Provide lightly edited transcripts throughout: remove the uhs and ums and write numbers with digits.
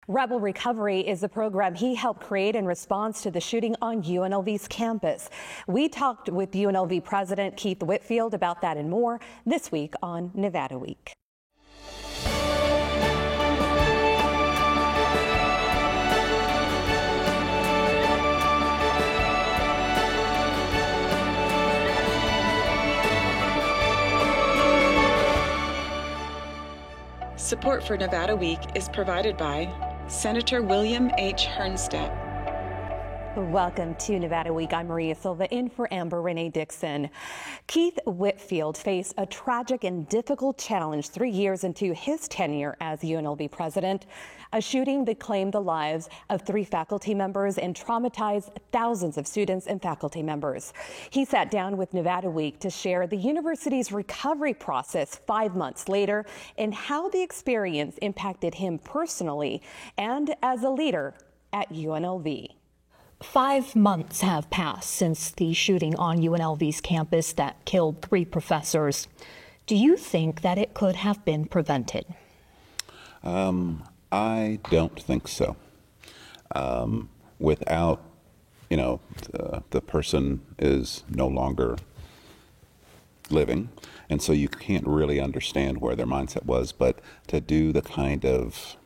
Rebel Recovery is a program he helped create in response to the shooting on UNLV's campus. We talked with UNLV President Keith Whitfield about that and more this week on Nevada Week. Support for Nevada Week is provided by Senator William H. Hernstedt. Welcome to Nevada Week. I'm Maria Silva in for Amber Renee Dixon. Keith Whitfield faced a tragic and difficult challenge 3 years into his tenure as UNLV president, a shooting that claimed the lives of 3 faculty members and traumatized thousands of students and faculty members. He sat down with Nevada Week to share the university's recovery process 5 months later and how the experience impacted him personally and as a leader at UNLV. 5 months have passed since the shooting on UNLV's campus that killed 3 professors. Do you think that it could have been prevented? I don't think so. Without, the person is no longer living, and so you can't really understand where their mindset was, but to do the kind of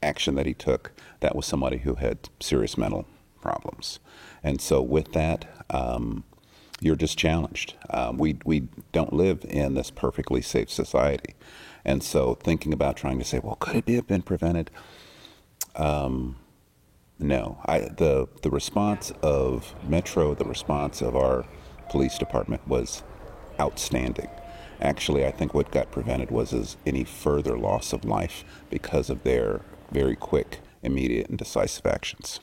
action that he took, that was somebody who had serious mental problems. And so with that, you're just challenged. We don't live in this perfectly safe society. And so thinking about trying to say, well, could it have been prevented? No. The response of Metro, the response of our police department was outstanding. Actually, I think what got prevented was any further loss of life because of their very quick, immediate, and decisive actions.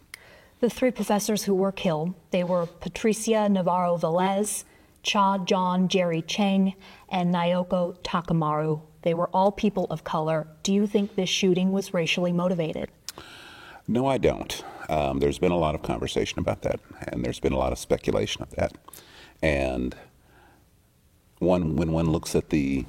The 3 professors who were killed, they were Patricia Navarro-Velez, Cha John Jerry Cheng, and Naoko Takamaru. They were all people of color. Do you think this shooting was racially motivated? No, I don't. There's been a lot of conversation about that, and there's been a lot of speculation of that. And when one looks at the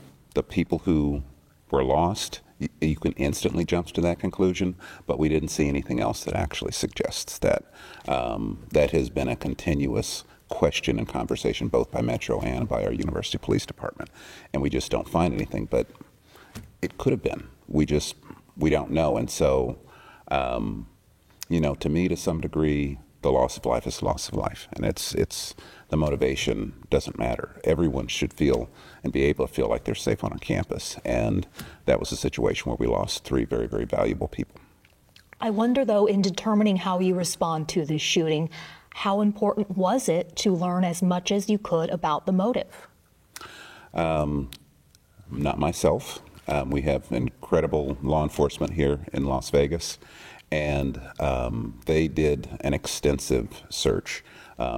people who were lost, you can instantly jump to that conclusion, but we didn't see anything else that actually suggests that. That has been a continuous question and conversation both by Metro and by our university police department, and we just don't find anything, but it could have been. We don't know. And so, to me, to some degree, the loss of life is loss of life, and it's the motivation doesn't matter. Everyone should feel and be able to feel like they're safe on a campus, and that was a situation where we lost 3 very, very valuable people. I wonder, though, in determining how you respond to this shooting, how important was it to learn as much as you could about the motive? Not myself. We have incredible law enforcement here in Las Vegas, and they did an extensive search.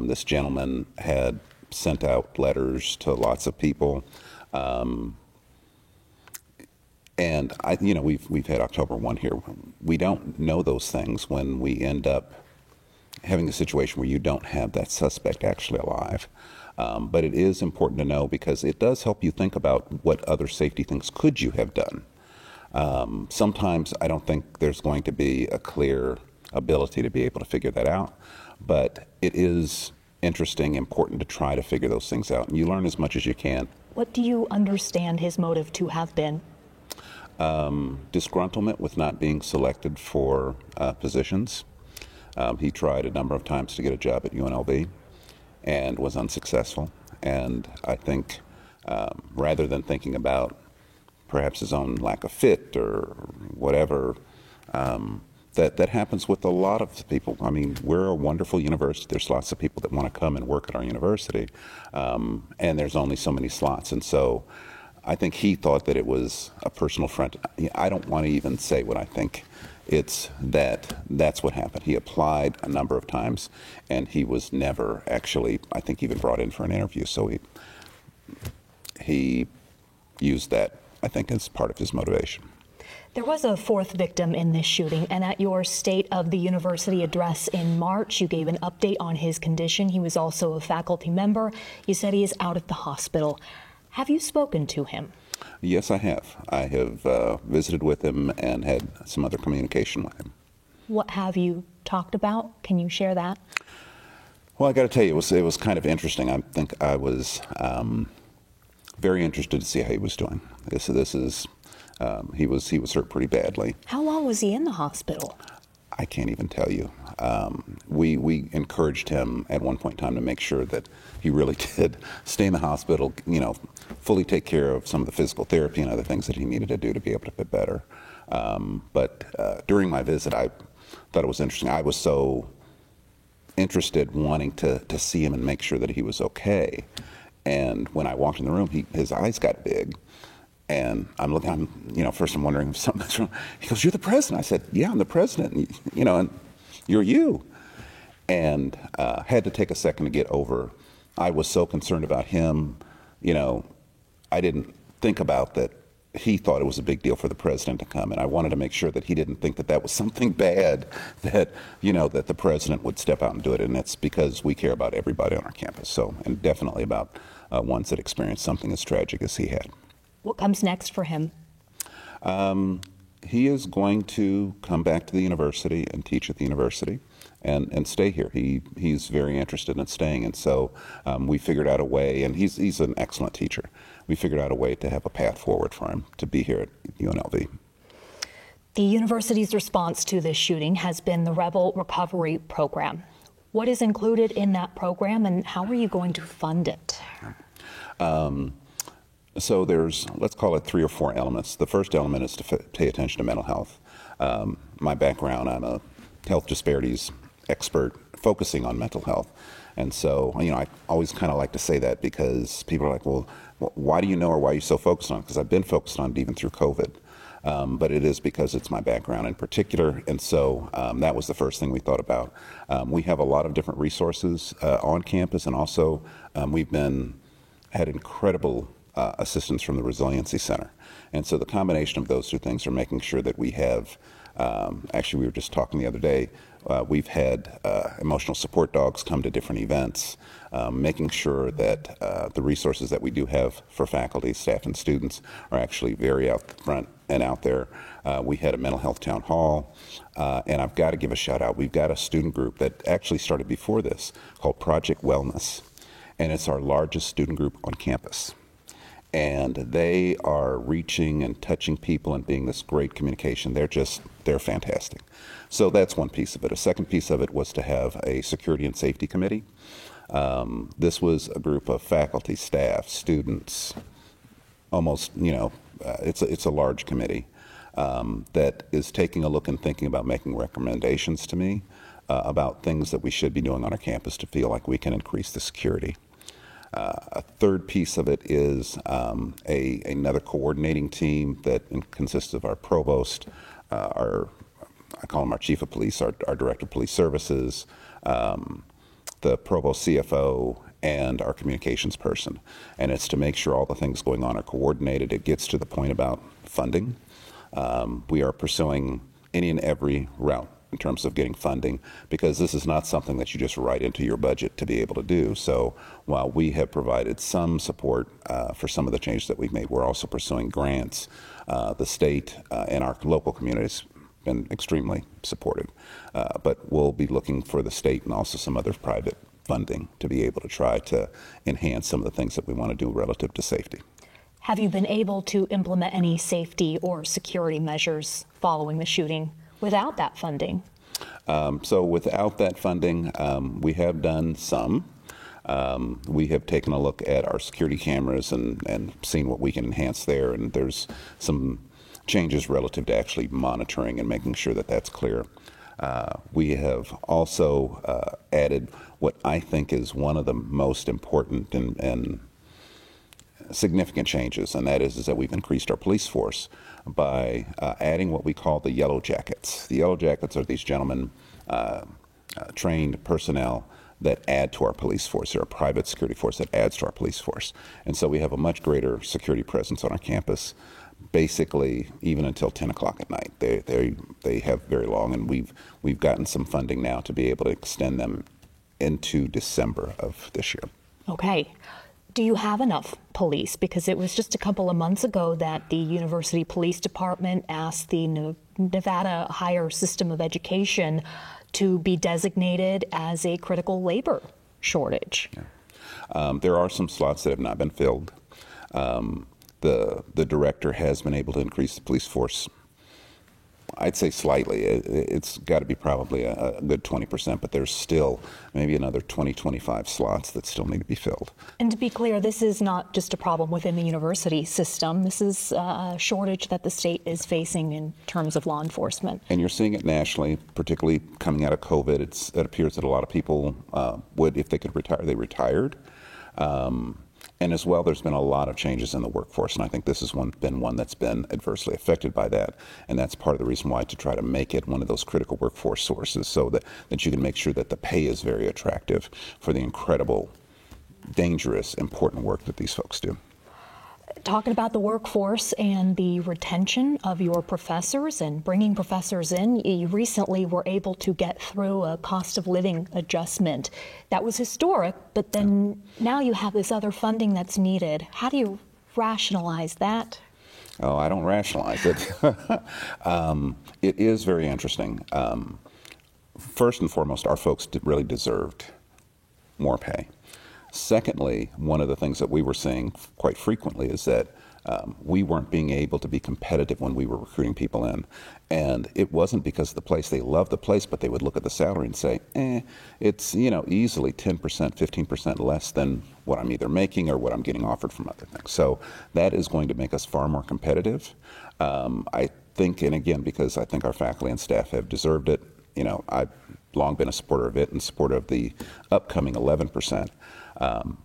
This gentleman had sent out letters to lots of people, and we've had October 1 here. We don't know those things when we end up having a situation where you don't have that suspect actually alive. But it is important to know because it does help you think about what other safety things could you have done. Sometimes I don't think there's going to be a clear ability to be able to figure that out, but it is interesting, important to try to figure those things out, and you learn as much as you can. What do you understand his motive to have been? Disgruntlement with not being selected for positions. He tried a number of times to get a job at UNLV and was unsuccessful. And I think rather than thinking about perhaps his own lack of fit or whatever, that happens with a lot of people. I mean, we're a wonderful university. There's lots of people that want to come and work at our university, and there's only so many slots. And so I think he thought that it was a personal front. I don't want to even say what I think. It's that's what happened. He applied a number of times, and he was never actually, I think, even brought in for an interview. So he used that, I think, as part of his motivation. There was a 4th victim in this shooting, and at your State of the University address in March, you gave an update on his condition. He was also a faculty member. You said he is out at the hospital. Have you spoken to him? Yes, I have. I have visited with him and had some other communication with him. What have you talked about? Can you share that? Well, I got to tell you, it was kind of interesting. I think I was very interested to see how he was doing. He was hurt pretty badly. How long was he in the hospital? I can't even tell you. We encouraged him at one point in time to make sure that he really did stay in the hospital, fully take care of some of the physical therapy and other things that he needed to do to be able to get better. But during my visit, I thought it was interesting. I was so interested wanting to see him and make sure that he was okay. And when I walked in the room, his eyes got big. And I'm first I'm wondering if something's wrong. He goes, "You're the president." I said, "Yeah, I'm the president, and you're you." And had to take a second to get over. I was so concerned about him, I didn't think about that he thought it was a big deal for the president to come. And I wanted to make sure that he didn't think that that was something bad, that the president would step out and do it. And it's because we care about everybody on our campus. So, and definitely about ones that experienced something as tragic as he had. What comes next for him? He is going to come back to the university and teach at the university and stay here. He's very interested in staying. And so we figured out a way, and he's an excellent teacher. We figured out a way to have a path forward for him to be here at UNLV. The university's response to this shooting has been the Rebel Recovery Program. What is included in that program, and how are you going to fund it? So there's, let's call it 3 or 4 elements. The first element is to pay attention to mental health. My background, I'm a health disparities expert focusing on mental health. And so, I always kind of like to say that because people are like, well, why do you know, or why are you so focused on it? Because I've been focused on it even through COVID. But it is because it's my background in particular. And so that was the first thing we thought about. We have a lot of different resources on campus, and also we've had incredible assistance from the Resiliency Center. And so the combination of those two things are making sure that we have, actually we were just talking the other day, we've had emotional support dogs come to different events, making sure that the resources that we do have for faculty, staff, and students are actually very out front and out there. We had a mental health town hall, and I've got to give a shout out. We've got a student group that actually started before this called Project Wellness, and it's our largest student group on campus. And they are reaching and touching people and being this great communication. They're fantastic. So that's one piece of it. A second piece of it was to have a security and safety committee. This was a group of faculty, staff, students, almost, it's a large committee that is taking a look and thinking about making recommendations to me about things that we should be doing on our campus to feel like we can increase the security. A third piece of it is another coordinating team that consists of our provost, I call him our chief of police, our director of police services, the provost CFO, and our communications person. And it's to make sure all the things going on are coordinated. It gets to the point about funding. We are pursuing any and every route in terms of getting funding, because this is not something that you just write into your budget to be able to do. So while we have provided some support for some of the changes that we've made, we're also pursuing grants. The state and our local communities been extremely supportive, but we'll be looking for the state and also some other private funding to be able to try to enhance some of the things that we want to do relative to safety. Have you been able to implement any safety or security measures following the shooting without that funding? So without that funding, we have done some. We have taken a look at our security cameras and seen what we can enhance there, and there's some changes relative to actually monitoring and making sure that that's clear. We have also added what I think is one of the most important and significant changes, and that is that we've increased our police force by adding what we call the Yellow Jackets. The Yellow Jackets are these gentlemen, trained personnel that add to our police force. They're a private security force that adds to our police force. And so we have a much greater security presence on our campus, basically even until 10 o'clock at night. They have very long, and we've gotten some funding now to be able to extend them into December of this year. Okay. Do you have enough police? Because it was just a couple of months ago that the University Police Department asked the Nevada Higher System of Education to be designated as a critical labor shortage. Yeah. There are some slots that have not been filled. The director has been able to increase the police force, I'd say slightly. It's got to be probably a good 20%, but there's still maybe another 25 slots that still need to be filled. And to be clear, this is not just a problem within the university system. This is a shortage that the state is facing in terms of law enforcement. And you're seeing it nationally, particularly coming out of COVID. It appears that a lot of people would, if they could retire, they retired. And as well, there's been a lot of changes in the workforce, and I think this has been one that's been adversely affected by that. And that's part of the reason why, to try to make it one of those critical workforce sources, so that you can make sure that the pay is very attractive for the incredible, dangerous, important work that these folks do. Talking about the workforce and the retention of your professors and bringing professors in, you recently were able to get through a cost of living adjustment. That was historic, but then now you have this other funding that's needed. How do you rationalize that? Oh, I don't rationalize it. It is very interesting. First and foremost, our folks really deserved more pay. Secondly, one of the things that we were seeing quite frequently is that we weren't being able to be competitive when we were recruiting people in. And it wasn't because of the place. They loved the place, but they would look at the salary and say, it's easily 10%, 15% less than what I'm either making or what I'm getting offered from other things. So that is going to make us far more competitive. I think, and again, because I think our faculty and staff have deserved it, I've long been a supporter of it and supporter of the upcoming 11%.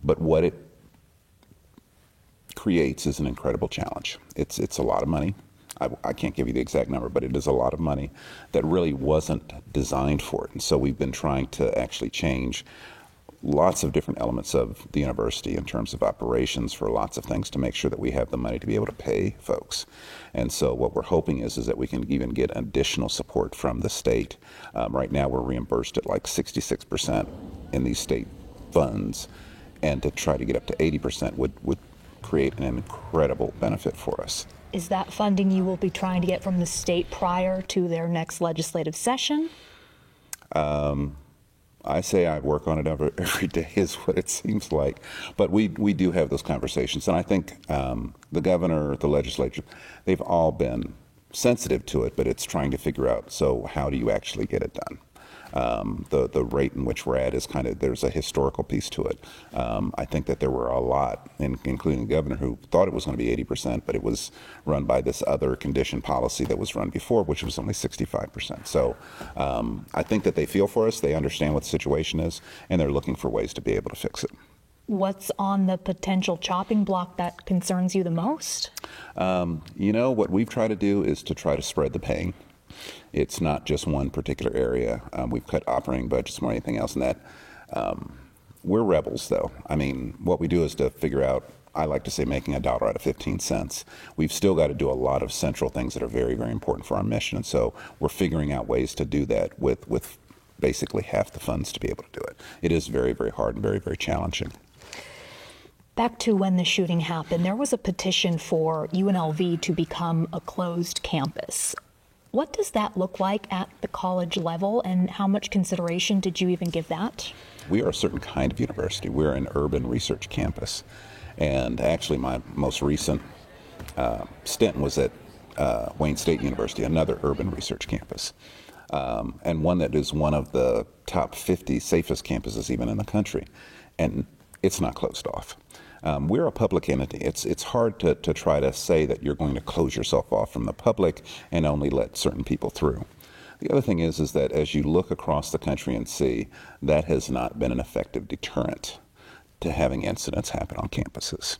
But what it creates is an incredible challenge. It's a lot of money. I can't give you the exact number, but it is a lot of money that really wasn't designed for it. And so we've been trying to actually change lots of different elements of the university in terms of operations for lots of things to make sure that we have the money to be able to pay folks. And so what we're hoping is that we can even get additional support from the state. Right now we're reimbursed at like 66% in these state funds, and to try to get up to 80% would create an incredible benefit for us. Is that funding you will be trying to get from the state prior to their next legislative session? I say I work on it every day is what it seems like. But we do have those conversations. And I think the governor, the legislature, they've all been sensitive to it, but it's trying to figure out, so how do you actually get it done? The rate in which we're at is there's a historical piece to it. I think that there were a lot, including the governor, who thought it was going to be 80%, but it was run by this other condition policy that was run before, which was only 65%. So I think that they feel for us, they understand what the situation is, and they're looking for ways to be able to fix it. What's on the potential chopping block that concerns you the most? What we've tried to do is to try to spread the pain. It's not just one particular area. We've cut operating budgets more than anything else than that. We're rebels, though. I mean, what we do is to figure out, I like to say, making a dollar out of 15 cents. We've still got to do a lot of central things that are very, very important for our mission. And so we're figuring out ways to do that with basically half the funds to be able to do it. It is very, very hard and very, very challenging. Back to when the shooting happened, there was a petition for UNLV to become a closed campus. What does that look like at the college level, and how much consideration did you even give that? We are a certain kind of university. We're an urban research campus. And actually, my most recent stint was at Wayne State University, another urban research campus, and one that is one of the top 50 safest campuses even in the country. And it's not closed off. We're a public entity. It's hard to try to say that you're going to close yourself off from the public and only let certain people through. The other thing is that as you look across the country and see, that has not been an effective deterrent to having incidents happen on campuses.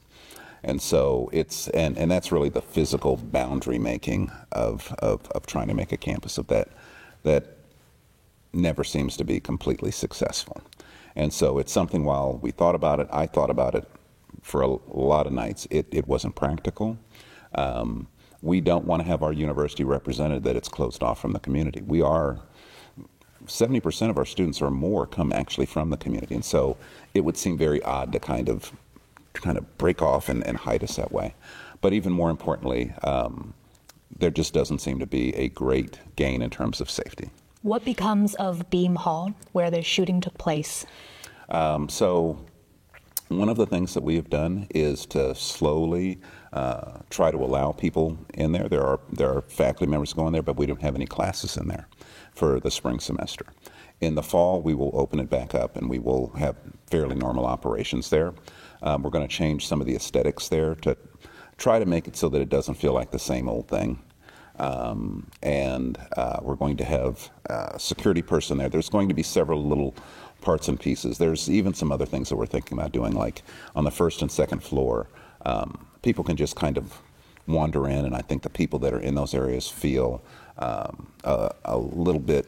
And so and that's really the physical boundary making of trying to make a campus of that never seems to be completely successful. And so it's something, while we thought about it, I thought about it for a lot of nights, it wasn't practical. We don't want to have our university represented that it's closed off from the community. 70% of our students or more come actually from the community. And so it would seem very odd to kind of kind of break off and hide us that way. But even more importantly, there just doesn't seem to be a great gain in terms of safety. What becomes of Beam Hall, where the shooting took place? So one of the things that we have done is to slowly try to allow people in there. There are faculty members going there, but we don't have any classes in there for the spring semester. In the fall, we will open it back up, and we will have fairly normal operations there. We're going to change some of the aesthetics there to try to make it so that it doesn't feel like the same old thing. And we're going to have security person there. There's going to be several little parts and pieces. There's even some other things that we're thinking about doing, like on the first and second floor. People can just kind of wander in, and I think the people that are in those areas feel a little bit,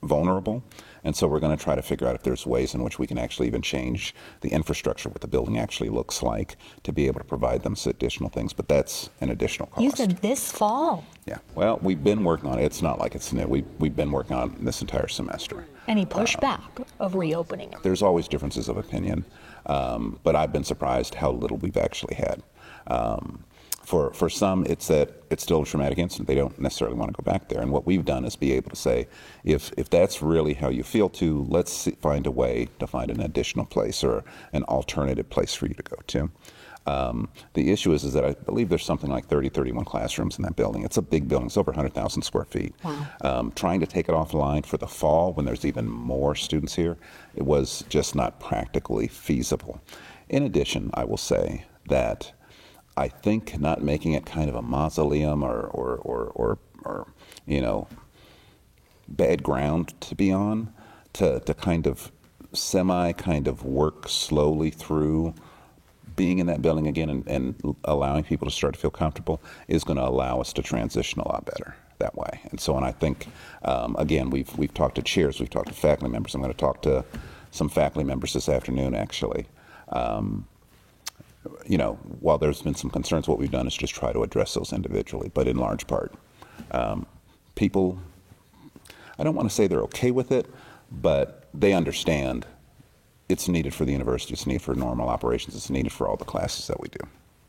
vulnerable. And so we're going to try to figure out if there's ways in which we can actually even change the infrastructure, what the building actually looks like, to be able to provide them some additional things. But that's an additional cost. You said this fall. Yeah. Well, we've been working on it. It's not like it's new. We've been working on it this entire semester. Any pushback of reopening it? There's always differences of opinion, but I've been surprised how little we've actually had. For some, it's that it's still a traumatic incident. They don't necessarily want to go back there. And what we've done is be able to say, if that's really how you feel too, let's find a way to find an additional place or an alternative place for you to go to. The issue is that I believe there's something like 31 classrooms in that building. It's a big building. It's over 100,000 square feet. Wow. Trying to take it offline for the fall when there's even more students here, it was just not practically feasible. In addition, I will say that I think not making it kind of a mausoleum or bad ground to be on, to kind of work slowly through being in that building again and allowing people to start to feel comfortable is going to allow us to transition a lot better that way. And so, and I think, again, we've talked to chairs, we've talked to faculty members. I'm going to talk to some faculty members this afternoon, actually. While there's been some concerns, what we've done is just try to address those individually. But in large part, people, I don't want to say they're okay with it, but they understand it's needed for the university, it's needed for normal operations, it's needed for all the classes that we do.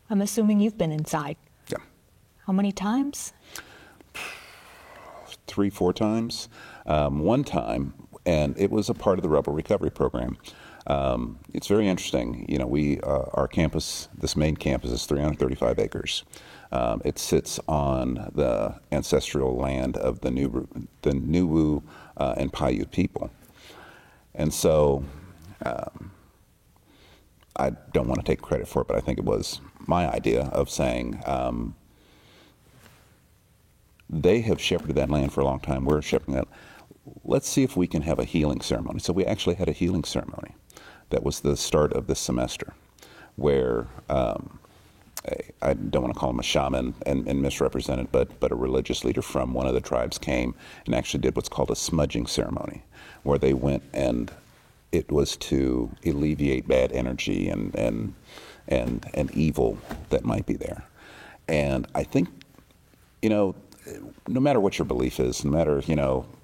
I'm assuming you've been inside. Yeah. How many times? 3-4 times. One time, and it was a part of the Rebel Recovery Program. It's very interesting. Our campus, this main campus, is 335 acres. It sits on the ancestral land of the Nuwu and Paiute people. And so I don't want to take credit for it, but I think it was my idea of saying they have shepherded that land for a long time. We're shepherding that. Let's see if we can have a healing ceremony. So we actually had a healing ceremony. That was the start of this semester, where I don't want to call him a shaman and misrepresent it, but a religious leader from one of the tribes came and actually did what's called a smudging ceremony, where they went and it was to alleviate bad energy and evil that might be there. And I think, no matter what your belief is, no matter,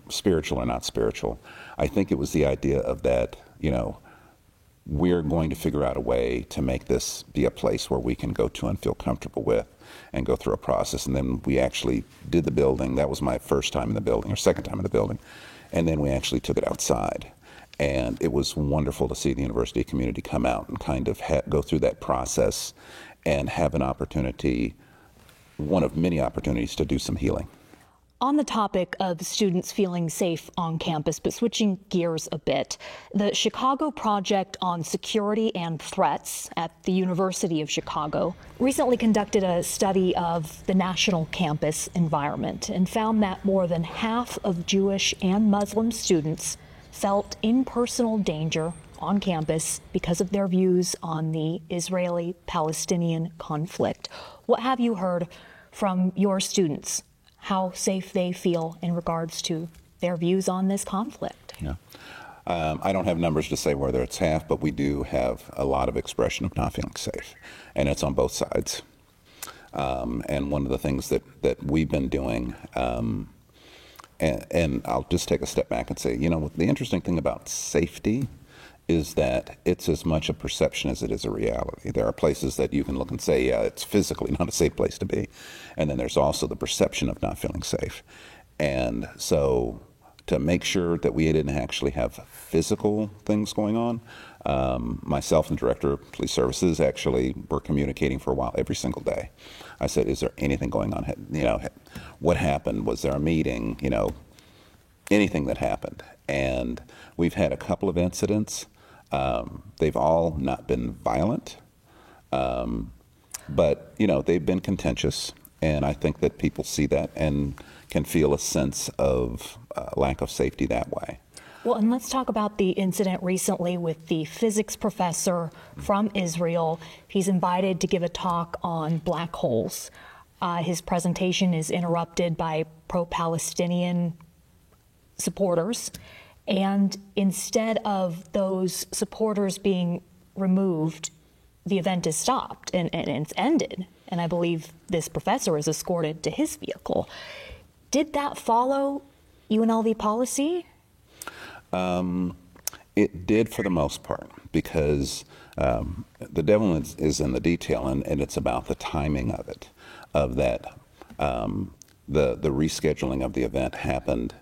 spiritual or not spiritual, I think it was the idea of that, we're going to figure out a way to make this be a place where we can go to and feel comfortable with and go through a process. And then we actually did the building. That was my first time in the building, or second time in the building. And then we actually took it outside. And it was wonderful to see the university community come out and kind of go through that process and have an opportunity, one of many opportunities, to do some healing. On the topic of students feeling safe on campus, but switching gears a bit, the Chicago Project on Security and Threats at the University of Chicago recently conducted a study of the national campus environment and found that more than half of Jewish and Muslim students felt impersonal danger on campus because of their views on the Israeli-Palestinian conflict. What have you heard from your students? How safe they feel in regards to their views on this conflict? Yeah. I don't have numbers to say whether it's half, but we do have a lot of expression of not feeling safe, and it's on both sides. And one of the things that we've been doing, and I'll just take a step back and say, the interesting thing about safety is that it's as much a perception as it is a reality. There are places that you can look and say, yeah, it's physically not a safe place to be. And then there's also the perception of not feeling safe. And so to make sure that we didn't actually have physical things going on, myself and Director of Police Services actually were communicating for a while every single day. I said, is there anything going on? You know, what happened? Was there a meeting? You know, anything that happened. And we've had a couple of incidents. They've all not been violent, but, you know, they've been contentious. And I think that people see that and can feel a sense of lack of safety that way. Well, and let's talk about the incident recently with the physics professor from Israel. He's invited to give a talk on black holes. His presentation is interrupted by pro-Palestinian supporters. And instead of those supporters being removed, the event is stopped and it's ended. And I believe this professor is escorted to his vehicle. Did that follow UNLV policy? It did for the most part, because the devil is in the detail, and it's about the timing of it, of that. The rescheduling of the event happened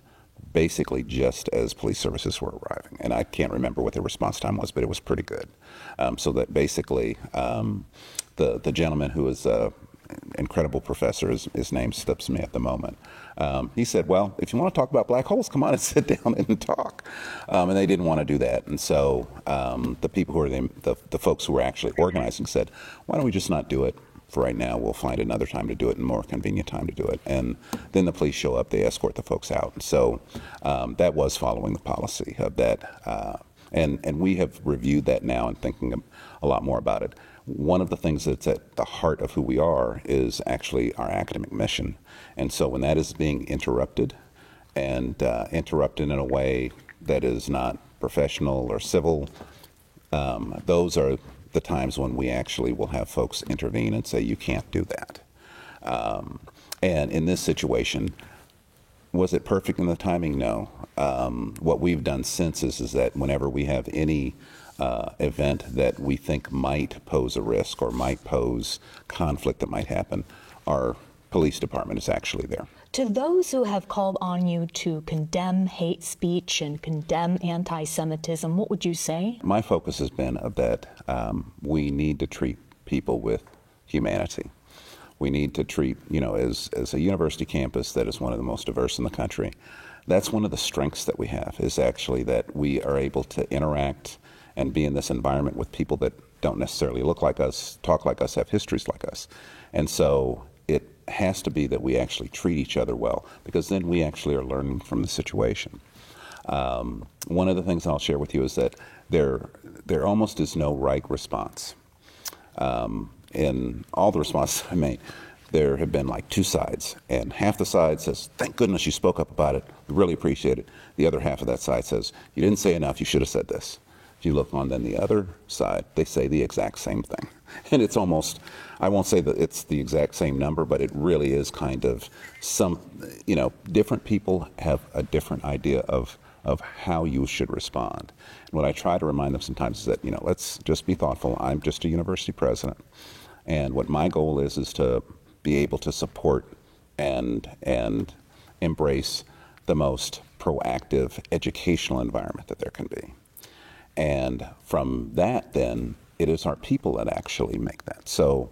basically just as police services were arriving. And I can't remember what the response time was, but it was pretty good. So that basically the gentleman who is an incredible professor, his name slips me at the moment, he said, well, if you want to talk about black holes, come on and sit down and talk. And they didn't want to do that. And so the people who are the folks who were actually organizing said, why don't we just not do it for right now? We'll find another time to do it and more convenient time to do it. And then the police show up, they escort the folks out. And so that was following the policy of that. And we have reviewed that now and thinking a lot more about it. One of the things that's at the heart of who we are is actually our academic mission. And so when that is being interrupted, and interrupted in a way that is not professional or civil, those are the times when we actually will have folks intervene and say, you can't do that. And in this situation, was it perfect in the timing? No. What we've done since is that whenever we have any event that we think might pose a risk or might pose conflict that might happen, our police department is actually there. To those who have called on you to condemn hate speech and condemn anti-Semitism, what would you say? My focus has been that we need to treat people with humanity. We need to treat, you know, as a university campus that is one of the most diverse in the country, that's one of the strengths that we have, is actually that we are able to interact and be in this environment with people that don't necessarily look like us, talk like us, have histories like us. And so it has to be that we actually treat each other well, because then we actually are learning from the situation. One of the things I'll share with you is that there almost is no right response. In all the responses I made, there have been like two sides, and half the side says, thank goodness you spoke up about it, we really appreciate it. The other half of that side says, you didn't say enough, you should have said this. If you look on then the other side, they say the exact same thing. And it's almost, I won't say that it's the exact same number, but it really is kind of some, you know, different people have a different idea of how you should respond. And what I try to remind them sometimes is that, you know, let's just be thoughtful. I'm just a university president. And what my goal is to be able to support and embrace the most proactive educational environment that there can be. And from that, then, it is our people that actually make that. So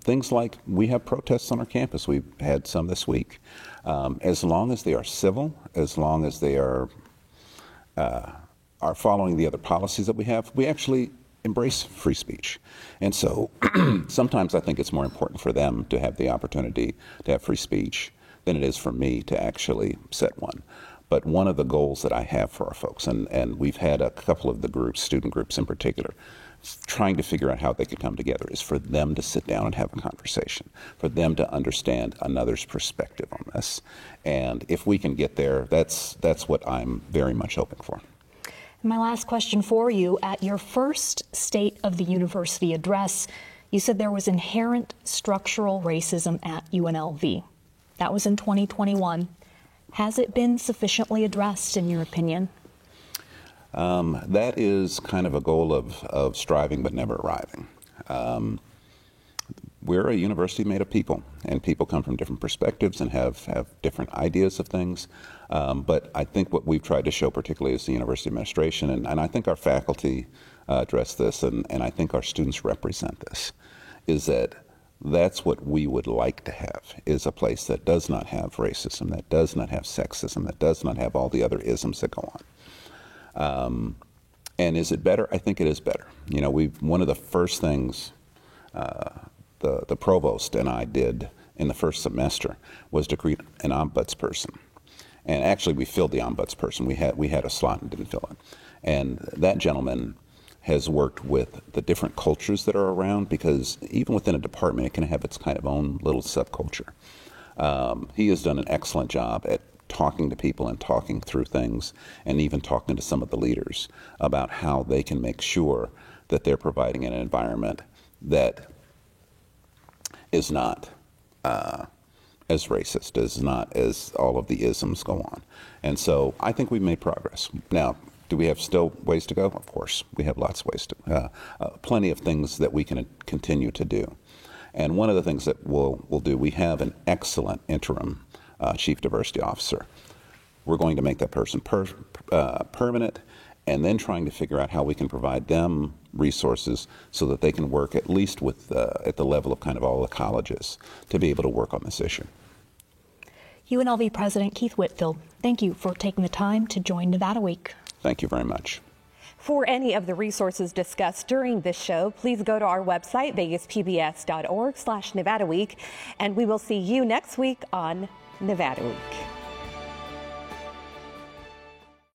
things like we have protests on our campus. We've had some this week. As long as they are civil, as long as they are following the other policies that we have, we actually embrace free speech. And so sometimes I think it's more important for them to have the opportunity to have free speech than it is for me to actually set one. But one of the goals that I have for our folks, and we've had a couple of the groups, student groups in particular, trying to figure out how they could come together, is for them to sit down and have a conversation, for them to understand another's perspective on this. And if we can get there, that's what I'm very much hoping for. My last question for you, at your first State of the University address, you said there was inherent structural racism at UNLV. That was in 2021. Has it been sufficiently addressed, in your opinion? That is kind of a goal of striving but never arriving. We're a university made of people, and people come from different perspectives and have different ideas of things. But I think what we've tried to show, particularly as the university administration, and I think our faculty address this, and I think our students represent this, is that that's what we would like to have, is a place that does not have racism, that does not have sexism, that does not have all the other isms that go on. And is it better? I think it is better. You know, one of the first things the provost and I did in the first semester was to create an ombudsperson. And actually, we filled the ombudsperson. We had a slot and didn't fill it. And that gentleman has worked with the different cultures that are around, because even within a department, it can have its kind of own little subculture. He has done an excellent job at talking to people and talking through things, and even talking to some of the leaders about how they can make sure that they're providing an environment that is not as racist, is not as all of the isms go on. And so I think we've made progress. Now, do we have still ways to go? Of course, we have lots of ways to, plenty of things that we can continue to do. And one of the things that we'll do, we have an excellent interim chief diversity officer. We're going to make that person permanent, and then trying to figure out how we can provide them resources so that they can work at least with at the level of kind of all the colleges to be able to work on this issue. UNLV President Keith Whitfield, thank you for taking the time to join Nevada Week. Thank you very much. For any of the resources discussed during this show, please go to our website, vegaspbs.org/Nevada Week, and we will see you next week on Nevada Week.